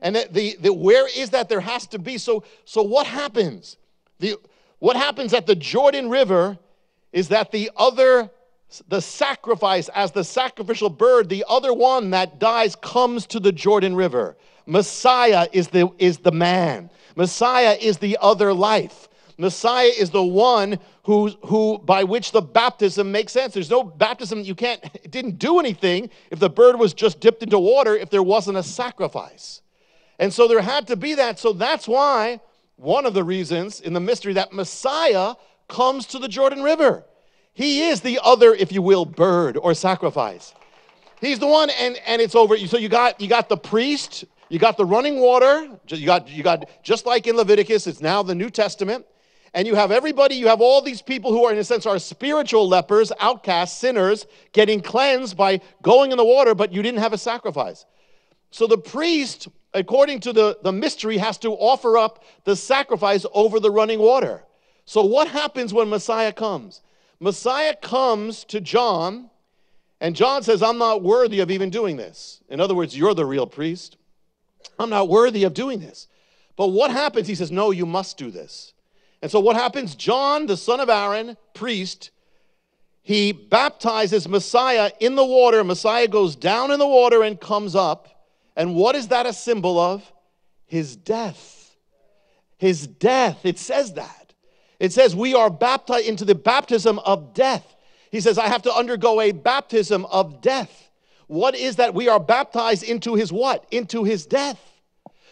And where is that? There has to be. So what happens? What happens at the Jordan River is that the sacrifice, as the sacrificial bird, the other one that dies comes to the Jordan River. Messiah is the man. Messiah is the other life. Messiah is the one who by which the baptism makes sense. There's no baptism, it didn't do anything if the bird was just dipped into water, if there wasn't a sacrifice. And so there had to be that. So that's why, one of the reasons in the mystery, that Messiah comes to the Jordan River. He is the other, if you will, bird or sacrifice. He's the one, and it's over. So you got the priest, you got the running water, you got just like in Leviticus, it's now the New Testament. And you have everybody, you have all these people who are, in a sense, are spiritual lepers, outcasts, sinners, getting cleansed by going in the water, but you didn't have a sacrifice. So the priest, according to the mystery, has to offer up the sacrifice over the running water. So what happens when Messiah comes? Messiah comes to John, and John says, I'm not worthy of even doing this. In other words, you're the real priest. I'm not worthy of doing this. But what happens? He says, no, you must do this. And so what happens? John, the son of Aaron, priest, he baptizes Messiah in the water. Messiah goes down in the water and comes up. And what is that a symbol of? His death. His death. It says that. It says we are baptized into the baptism of death. He says, I have to undergo a baptism of death. What is that? We are baptized into his what? Into his death.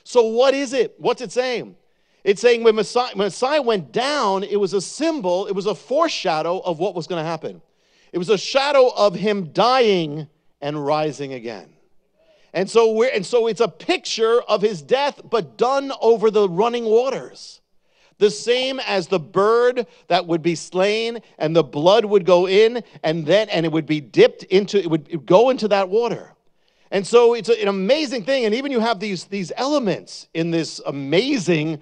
So what is it? What's it saying? It's saying when Messiah went down, it was a symbol, it was a foreshadow of what was going to happen. It was a shadow of him dying and rising again. And so it's a picture of his death, but done over the running waters. The same as the bird that would be slain, and the blood would go in, and it would be dipped into, it would go into that water. And so it's an amazing thing, and even you have these elements in this amazing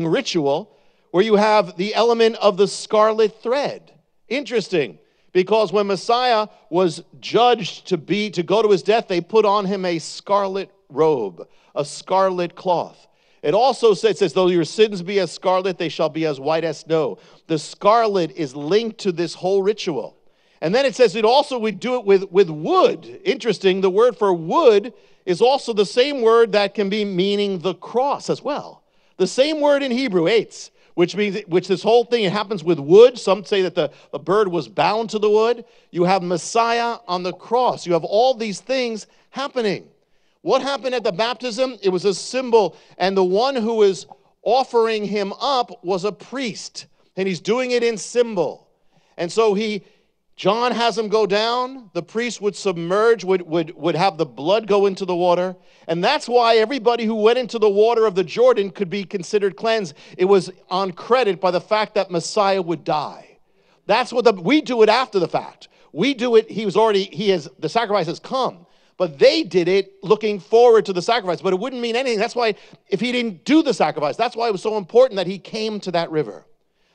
ritual, where you have the element of the scarlet thread. Interesting, because when Messiah was judged to go to his death, they put on him a scarlet robe, a scarlet cloth. It also says, though your sins be as scarlet, they shall be as white as snow. The scarlet is linked to this whole ritual. And then it says we do it with wood. Interesting, the word for wood is also the same word that can be meaning the cross as well. The same word in Hebrew, eitz, which this whole thing, it happens with wood. Some say that the bird was bound to the wood. You have Messiah on the cross. You have all these things happening. What happened at the baptism? It was a symbol, and the one who is offering him up was a priest, and he's doing it in symbol. And so John has him go down, the priest would submerge, would have the blood go into the water, and that's why everybody who went into the water of the Jordan could be considered cleansed. It was on credit by the fact that Messiah would die. That's what we do it after the fact. We do it, the sacrifice has come. But they did it looking forward to the sacrifice, but it wouldn't mean anything. That's why, if he didn't do the sacrifice, that's why it was so important that he came to that river.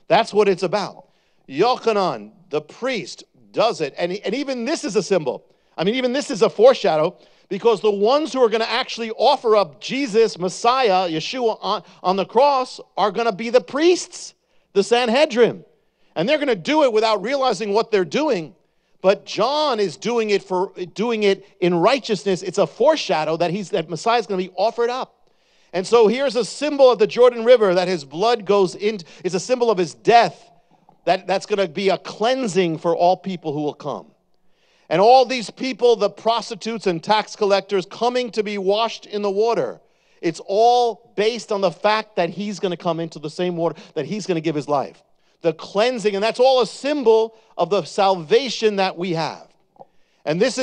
That's what it's about. Yochanan, the priest, does it. And even this is a symbol. Even this is a foreshadow, because the ones who are going to actually offer up Jesus, Messiah, Yeshua on the cross are going to be the priests, the Sanhedrin. And they're going to do it without realizing what they're doing. But John is doing it in righteousness. It's a foreshadow that Messiah is going to be offered up. And so here's a symbol of the Jordan River that his blood goes in. It's a symbol of his death. That's going to be a cleansing for all people who will come. And all these people, the prostitutes and tax collectors, coming to be washed in the water. It's all based on the fact that he's going to come into the same water, that he's going to give his life. The cleansing, and that's all a symbol of the salvation that we have. And this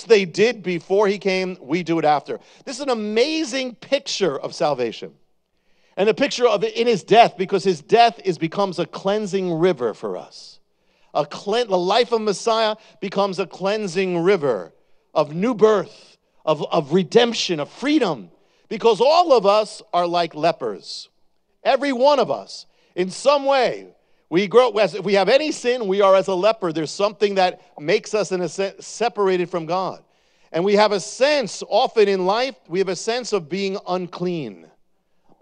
they did before he came, we do it after. This is an amazing picture of salvation. And a picture of it in his death, because his death becomes a cleansing river for us. The life of Messiah becomes a cleansing river of new birth, of redemption, of freedom. Because all of us are like lepers. Every one of us, in some way. If we have any sin, we are as a leper. There's something that makes us, in a sense, separated from God. And we have a sense, often in life, we have a sense of being unclean.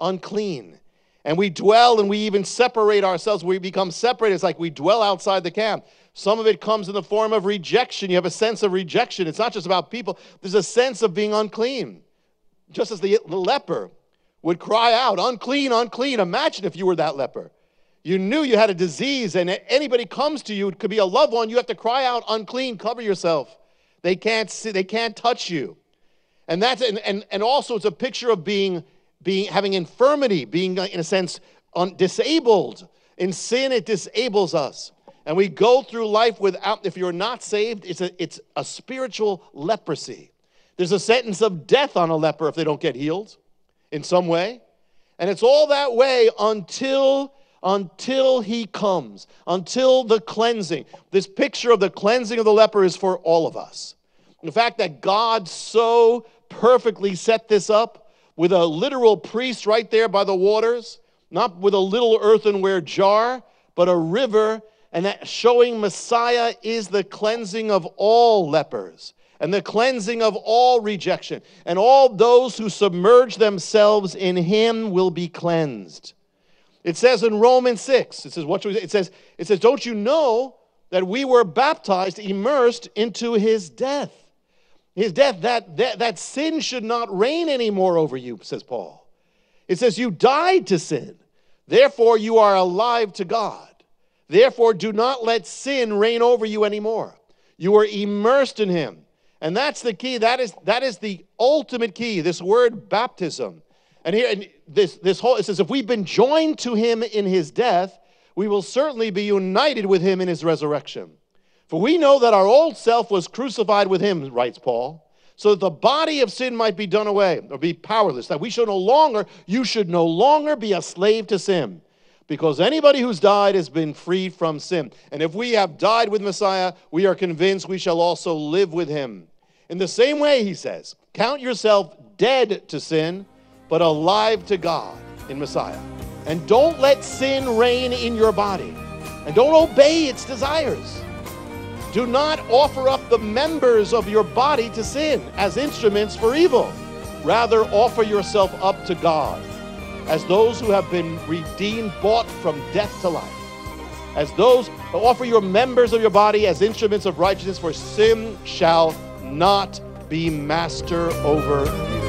Unclean. And we dwell and we even separate ourselves. We become separated. It's like we dwell outside the camp. Some of it comes in the form of rejection. You have a sense of rejection. It's not just about people. There's a sense of being unclean. Just as the leper would cry out, unclean, unclean. Imagine if you were that leper. You knew you had a disease, and anybody comes to you, it could be a loved one, you have to cry out, unclean, cover yourself. They can't see, they can't touch you. And that's and also it's a picture of having infirmity, being in a sense disabled. In sin, it disables us. And we go through life without, if you're not saved, it's a spiritual leprosy. There's a sentence of death on a leper if they don't get healed in some way. And it's all that way until he comes, until the cleansing. This picture of the cleansing of the leper is for all of us. The fact that God so perfectly set this up with a literal priest right there by the waters, not with a little earthenware jar, but a river, and that showing Messiah is the cleansing of all lepers and the cleansing of all rejection. And all those who submerge themselves in him will be cleansed. It says in Romans 6, it says, don't you know that we were baptized, immersed into his death? His death, that sin should not reign anymore over you, says Paul. It says you died to sin. Therefore you are alive to God. Therefore do not let sin reign over you anymore. You are immersed in him. And that's the key. That is the ultimate key, this word baptism. And here, it says, if we've been joined to him in his death, we will certainly be united with him in his resurrection. For we know that our old self was crucified with him, writes Paul, so that the body of sin might be done away, or be powerless, that you should no longer be a slave to sin. Because anybody who's died has been freed from sin. And if we have died with Messiah, we are convinced we shall also live with him. In the same way, he says, count yourself dead to sin, but alive to God in Messiah. And don't let sin reign in your body. And don't obey its desires. Do not offer up the members of your body to sin as instruments for evil. Rather, offer yourself up to God as those who have been redeemed, bought from death to life. As those who offer your members of your body as instruments of righteousness, for sin shall not be master over you.